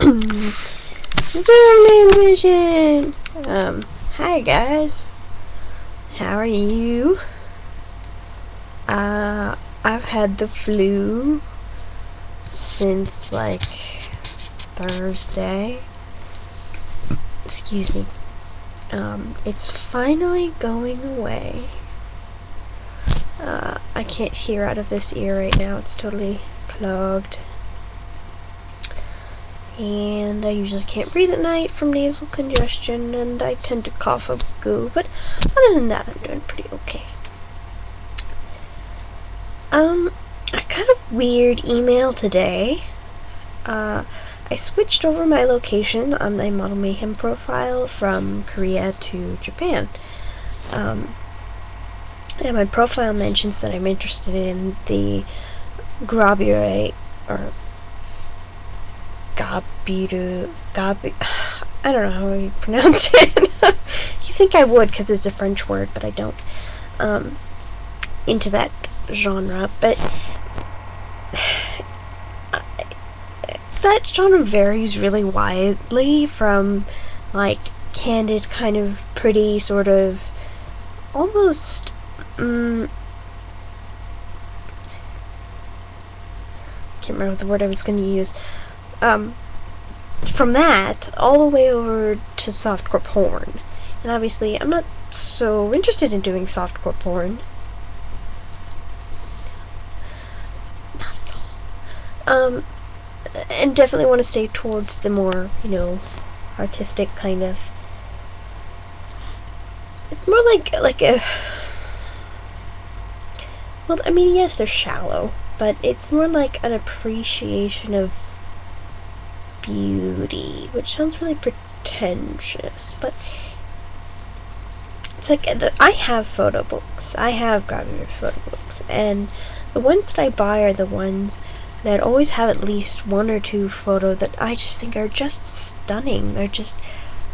Zoom vision. Hi guys. How are you? I've had the flu since like Thursday. Excuse me. It's finally going away. I can't hear out of this ear right now. It's totally clogged. And I usually can't breathe at night from nasal congestion, and I tend to cough up goo, but other than that, I'm doing pretty okay. I got a weird email today. I switched over my location on my Model Mayhem profile from Korea to Japan. And my profile mentions that I'm interested in the Grabure, or I don't know how you pronounce it. You think I would because it's a French word, but I don't. Into that genre, but that genre varies really widely from like candid, kind of pretty, sort of almost can't remember the word I was going to use. From that all the way over to softcore porn, and obviously I'm not so interested in doing softcore porn. Not at all. And definitely want to stay towards the more, artistic kind of. It's more like a. Well, I mean, yes, they're shallow, but it's more like an appreciation of beauty, which sounds really pretentious, but it's like I have photo books. I have Gravure photo books, and the ones that I buy are the ones that always have at least one or two photo that I just think are just stunning. They're just,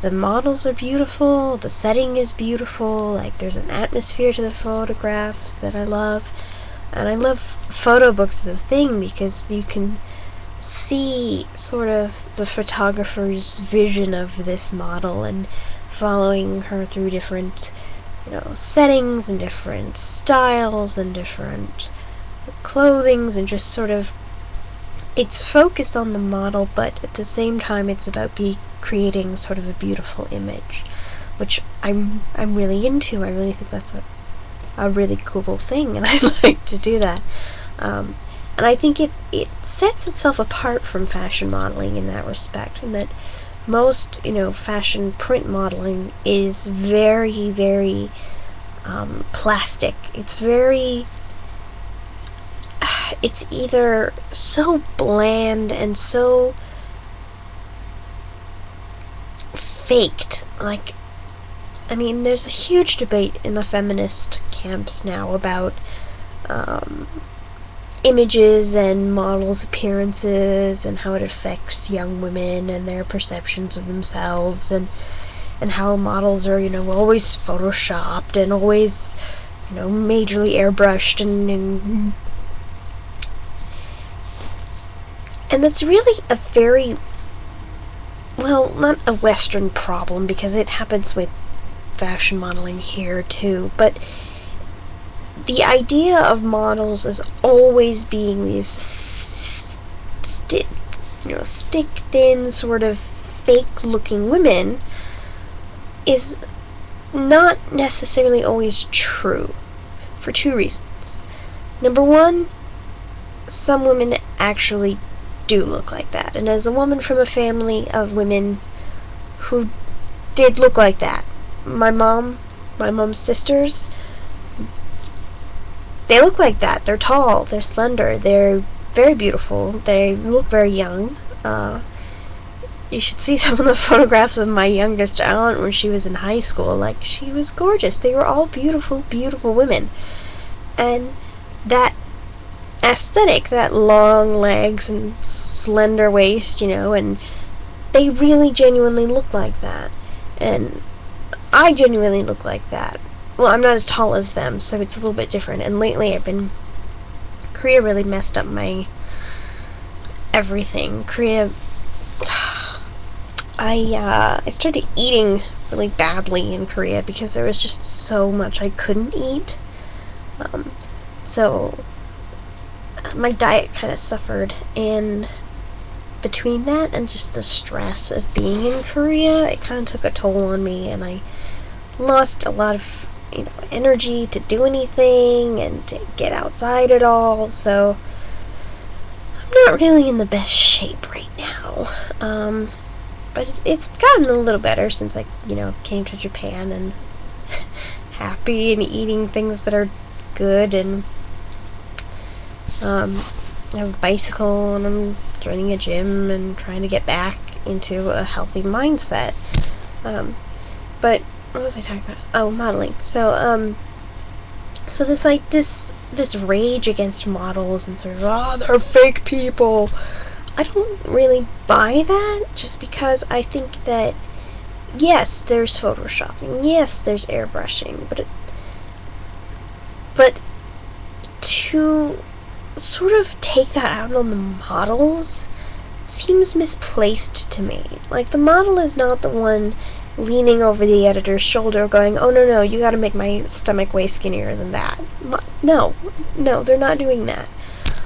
the models are beautiful, the setting is beautiful, like there's an atmosphere to the photographs that I love. And I love photo books as a thing because you can see sort of the photographer's vision of this model and following her through different, settings and different styles and different clothings, and just sort of, it's focused on the model, but at the same time it's about creating sort of a beautiful image, which I'm really into. I really think that's a really cool thing, and I like to do that. And I think it sets itself apart from fashion modeling in that respect, in that most, fashion print modeling is very, very plastic. It's very, it's either so bland and so faked. Like, I mean, there's a huge debate in the feminist camps now about images and models' appearances and how it affects young women and their perceptions of themselves, and how models are, always photoshopped and always, majorly airbrushed, and that's really a very, well, not a Western problem, because it happens with fashion modeling here too, but the idea of models as always being these stick thin, sort of fake looking women is not necessarily always true, for two reasons. Number one, some women actually do look like that, and as a woman from a family of women who did look like that, my mom's sisters, they look like that. They're tall, they're slender, they're very beautiful, they look very young. You should see some of the photographs of my youngest aunt when she was in high school. Like, she was gorgeous. They were all beautiful, beautiful women. And that aesthetic, that long legs and slender waist, and they really genuinely look like that. And I genuinely look like that. Well, I'm not as tall as them, so it's a little bit different. And lately Korea really messed up my everything. Korea I started eating really badly in Korea because there was just so much I couldn't eat. So my diet kind of suffered, and between that and just the stress of being in Korea, it kind of took a toll on me, and I lost a lot of energy to do anything and to get outside at all. So I'm not really in the best shape right now. But it's gotten a little better since I came to Japan, and happy and eating things that are good, and I have a bicycle, and I'm joining a gym and trying to get back into a healthy mindset. But what was I talking about? Oh, modeling. So this rage against models and sort of, they're fake people. I don't really buy that, just because I think that yes, there's photoshopping, yes, there's airbrushing, but to sort of take that out on the models seems misplaced to me. Like, the model is not the one leaning over the editor's shoulder going, oh no, you gotta make my stomach way skinnier than that. No, they're not doing that.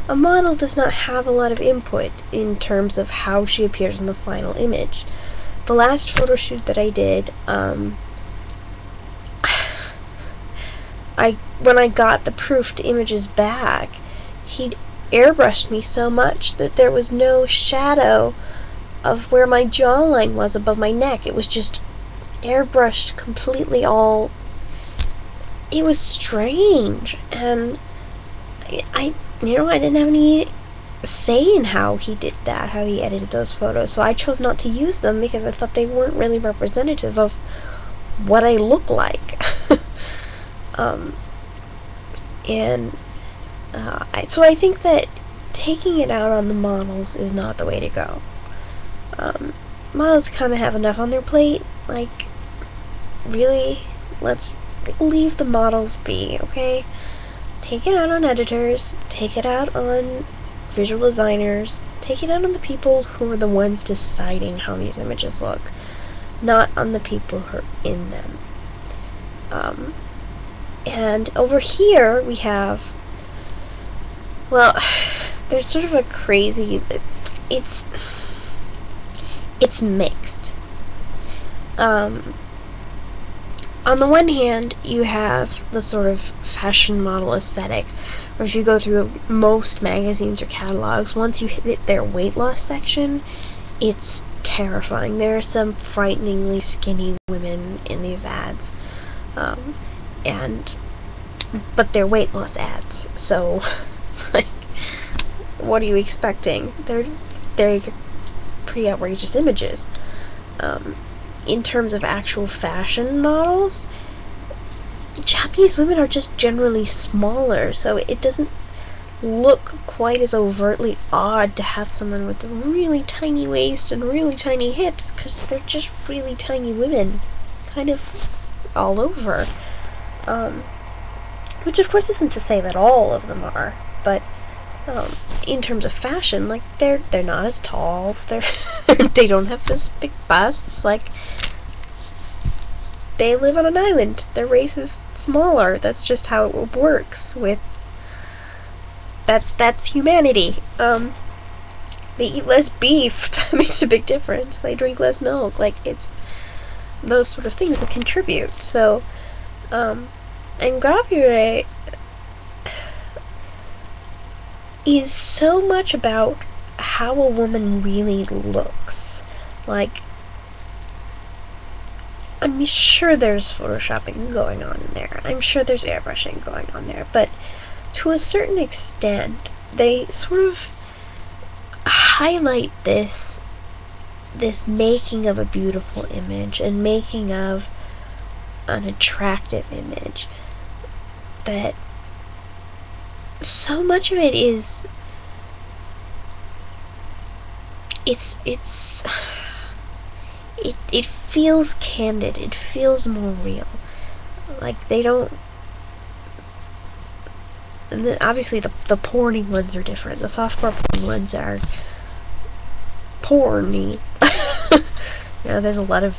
A model does not have a lot of input in terms of how she appears in the final image. The last photo shoot that I did, when I got the proofed images back, he'd airbrushed me so much that there was no shadow of where my jawline was above my neck. It was just airbrushed completely all. It was strange, and I didn't have any say in how he did that, how he edited those photos, so I chose not to use them because I thought they weren't really representative of what I look like. So I think that taking it out on the models is not the way to go. Models kind of have enough on their plate. Like, really, let's leave the models be, okay? Take it out on editors, take it out on visual designers, take it out on the people who are the ones deciding how these images look, not on the people who are in them. And over here we have, well, there's sort of a crazy, it's mixed. On the one hand, you have the sort of fashion model aesthetic, where if you go through most magazines or catalogs, once you hit their weight loss section, it's terrifying. There are some frighteningly skinny women in these ads, but they're weight loss ads, so it's like, what are you expecting? They're pretty outrageous images. In terms of actual fashion models, Japanese women are just generally smaller, so it doesn't look quite as overtly odd to have someone with a really tiny waist and really tiny hips, because they're just really tiny women, kind of all over. Which of course isn't to say that all of them are, but in terms of fashion, like, they're not as tall, they don't have this big busts, like, they live on an island, their race is smaller, that's just how it works with, that's humanity. They eat less beef, that makes a big difference, they drink less milk, like, it's those sort of things that contribute. So, and gravure is so much about how a woman really looks. Like, I'm sure there's photoshopping going on in there. I'm sure there's airbrushing going on there. But to a certain extent, they sort of highlight this making of a beautiful image and making of an attractive image. That so much of it is it feels candid, it feels more real. Like, they don't, and then obviously the porny ones are different. The softcore porn ones are porny. You know, there's a lot of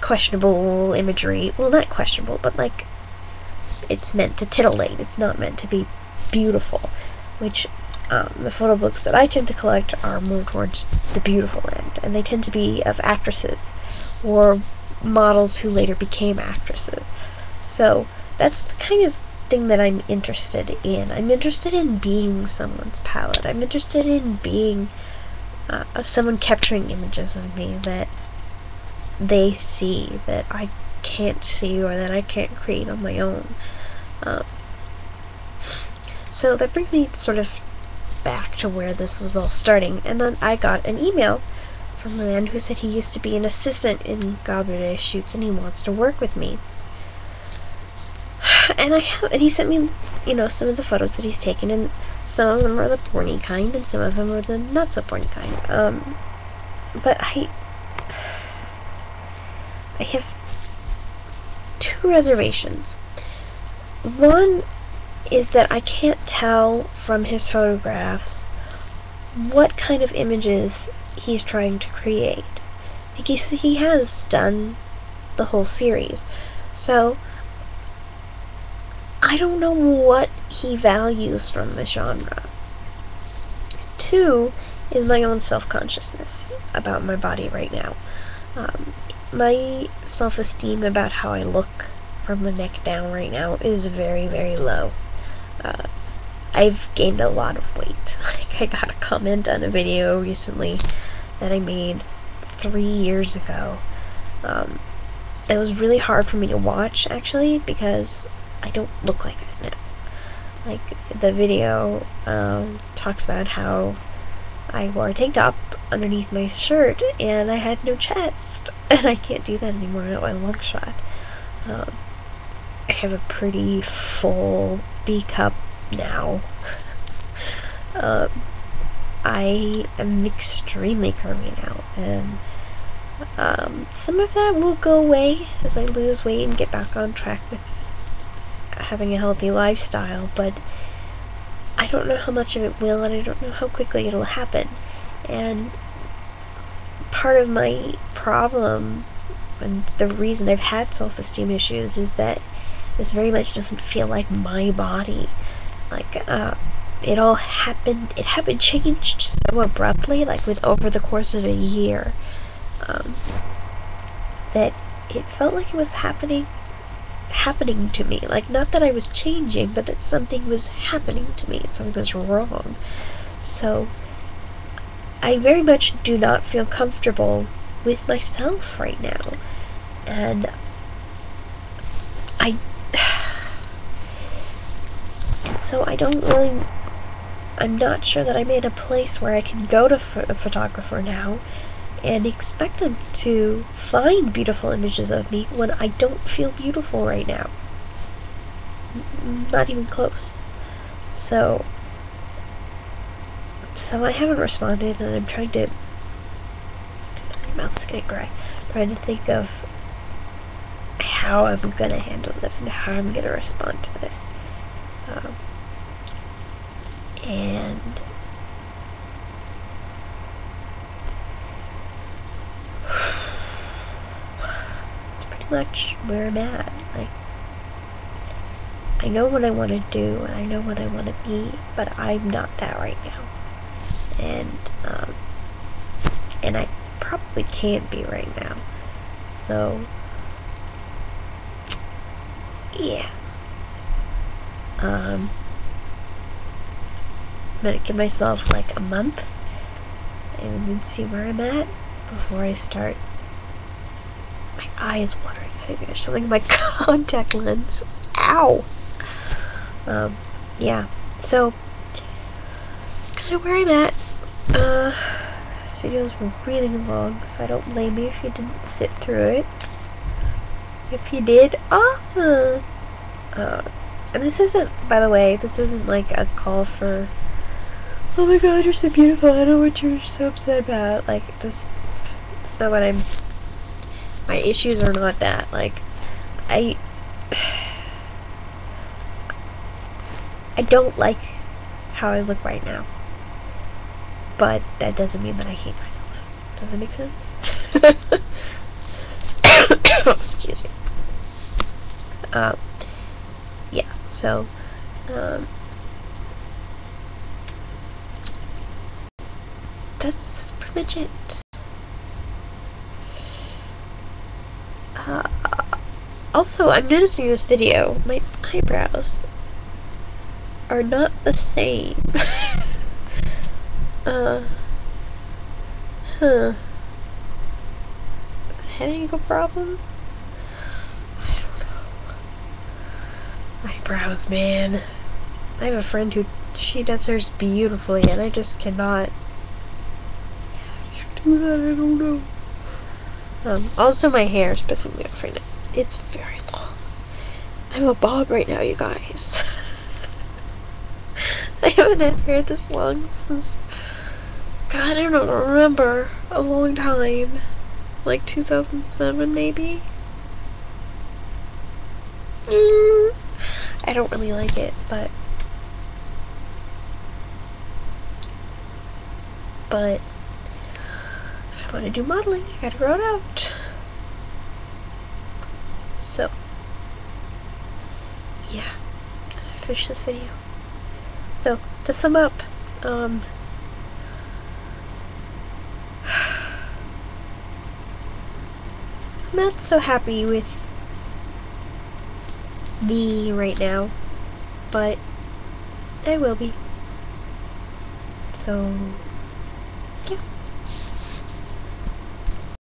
questionable imagery. Well, not questionable, but like, it's meant to titillate. It's not meant to be beautiful, which the photo books that I tend to collect are more towards the beautiful end, and they tend to be of actresses or models who later became actresses. So that's the kind of thing that I'm interested in. I'm interested in being someone's palette. I'm interested in being of someone capturing images of me that they see that I can't see or that I can't create on my own. So that brings me sort of back to where this was all starting, and then I got an email from a man who said he used to be an assistant in Gabriel's shoots and he wants to work with me. And he sent me, you know, some of the photos that he's taken, and some of them are the porny kind, and some of them are the not so porny kind. But I have two reservations. One is that I can't tell from his photographs what kind of images he's trying to create. Because he has done the whole series. So I don't know what he values from the genre. Two is my own self-consciousness about my body right now. My self-esteem about how I look from the neck down right now is very, very low. I've gained a lot of weight. Like, I got a comment on a video recently that I made 3 years ago. It was really hard for me to watch, actually, because I don't look like that now. Like, the video talks about how I wore a tank top underneath my shirt and I had no chest, and I can't do that anymore, not by a long shot. I have a pretty full B cup now. I am extremely curvy now, and some of that will go away as I lose weight and get back on track with having a healthy lifestyle, but I don't know how much of it will, and I don't know how quickly it'll happen. And part of my problem and the reason I've had self-esteem issues is that this very much doesn't feel like my body. Like, it changed so abruptly, like over the course of a year, that it felt like it was happening to me. Like, not that I was changing, but that something was happening to me, and something was wrong. So, I very much do not feel comfortable with myself right now. And so I'm not sure that I'm in a place where I can go to a photographer now and expect them to find beautiful images of me when I don't feel beautiful right now. Not even close. So I haven't responded, and I'm trying to... My mouth is getting dry. Trying to think of how I'm gonna handle this and how I'm gonna respond to this. And it's pretty much where I'm at. Like, I know what I want to do and I know what I want to be, but I'm not that right now. And I probably can't be right now. So, yeah. I'm gonna give myself like a month and then see where I'm at before I start. My eye is watering. I think there's something in my contact lens. Ow! Yeah. So, that's kind of where I'm at. This video's really long, so I don't blame you if you didn't sit through it. If you did, awesome! And this isn't, by the way, this isn't like a call for, oh my god, you're so beautiful, I don't know what you're so upset about. Like, it's not what my issues are not that. Like, I don't like how I look right now. But that doesn't mean that I hate myself. Does that make sense? Excuse me. Yeah, so, that's pretty much it. Also, I'm noticing this video, my eyebrows are not the same. Huh. Head angle problem? I don't know. Eyebrows, man. I have a friend who, she does hers beautifully, and I just cannot do that, I don't know. Also my hair is pissing me off right now. It's very long. I'm a bob right now, you guys. I haven't had hair this long since, God, I don't remember, a long time. Like 2007, maybe? I don't really like it, but if I want to do modeling, I gotta grow it out. So, yeah, I finished this video. So, to sum up, I'm not so happy with me right now, but I will be. So, yeah.